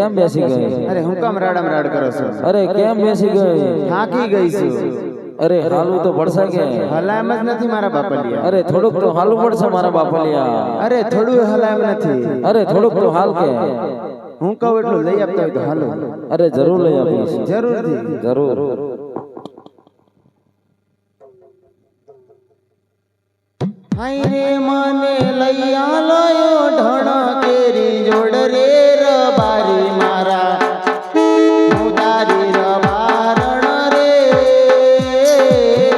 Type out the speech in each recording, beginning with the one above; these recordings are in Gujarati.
કેમ બેસી ગઈ? અરે હું કામ રાડામ રાડ કરો છો? અરે કેમ બેસી ગઈ? થાકી ગઈ છું. અરે હાલું તો પડશે કે? હલામ જ નથી મારા બાપલિયા. અરે થોડુંક તો હાલું પડશે મારા બાપલિયા. અરે થોડું હલામ નથી. અરે થોડુંક તો હાલ કે. હું કહું એટલું લઈ આપતો હોય તો હાલો. અરે જરૂર લઈ આપીશ. જરૂરથી. જરૂર. હાય રે મને લઈ આલયો ઢણ કેરી જોડ રે રબારી મારા ઉતારી રબારણ રે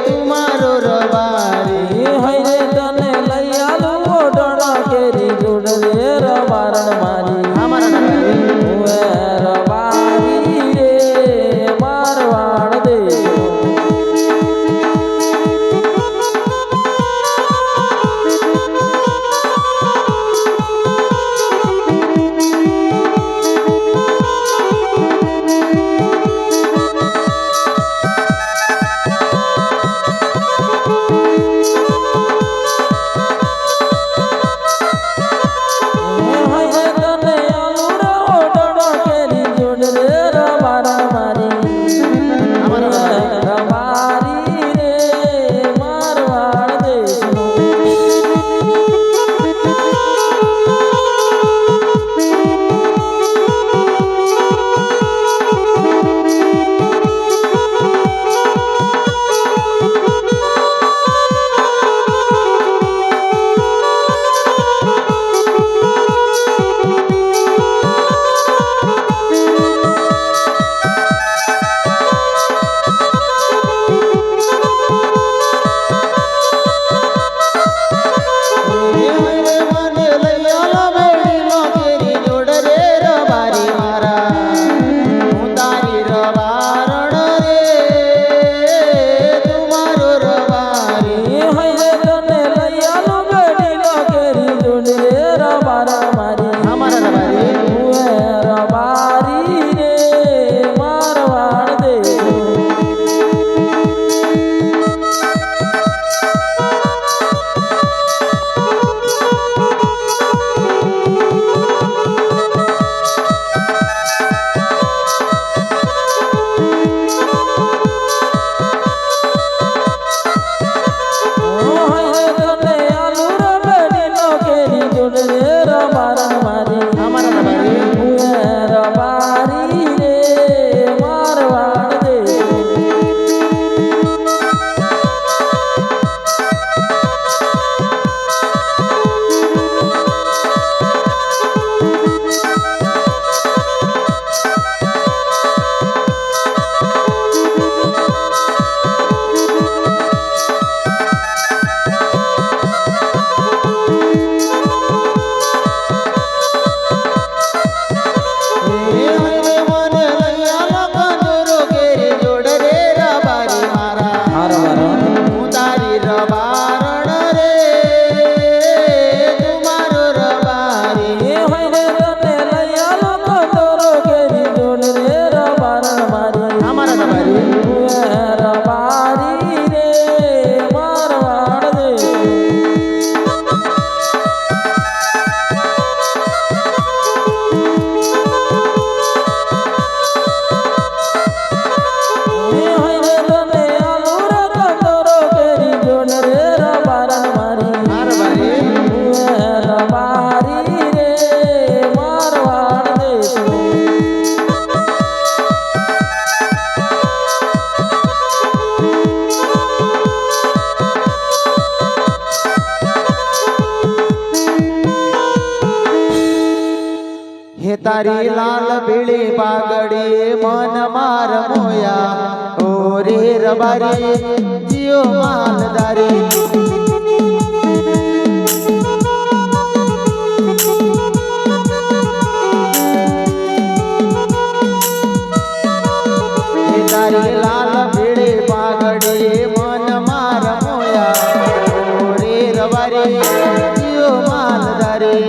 તું મારો રબારી. હાય રે તને લઈ આલું ઢણ કેરી જોડ રે રબારણ મારી. અમારા રબારી રે મારવાડ દે. તારી લાલ પીળી પાઘડી મન માર મોયા ઓ રે રબારી જીઓ માલદારી. તારી લાલ પીળી પાઘડી મન માર મોયા ઓ રે રબારી જીઓ માલદારી.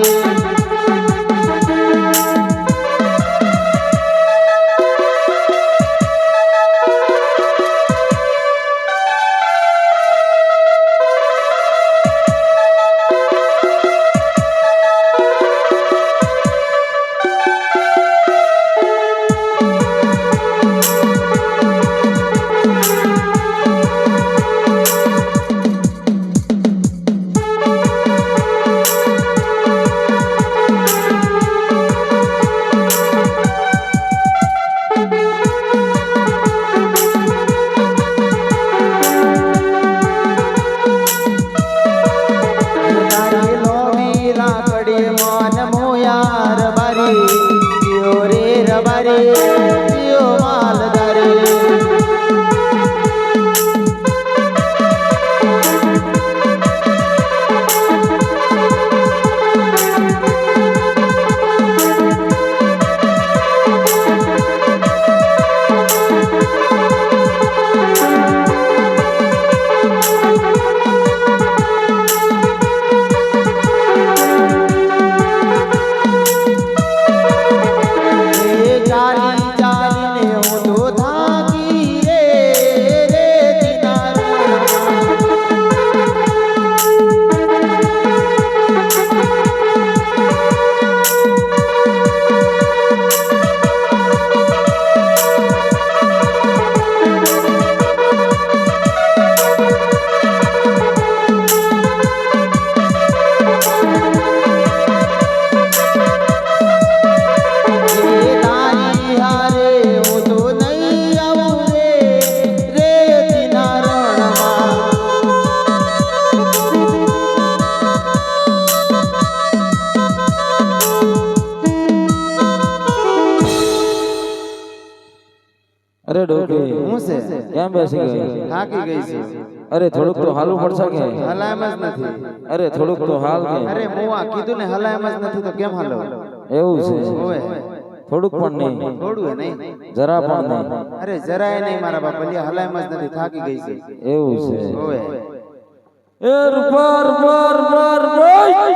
અરે ડોકી હું છે ક્યાં બેસી ગઈ? થાકી ગઈ છે અરે થોડુંક તો હાલવું પડશે કે? હલાયમ જ નથી અરે થોડુંક તો હાલ કે? અરે મુવા કીધું ને હલાયમ જ નથી તો કેમ હાલો એવું છે? ઓય થોડુંક પણ નહીં? થોડું નહીં જરા પણ નહીં? અરે જરાય નહીં મારા બાપ ભલે હલાયમ જ નથી થાકી ગઈ છે એવું છે? ઓય એ રૂપા રૂપા રૂપા રૂપા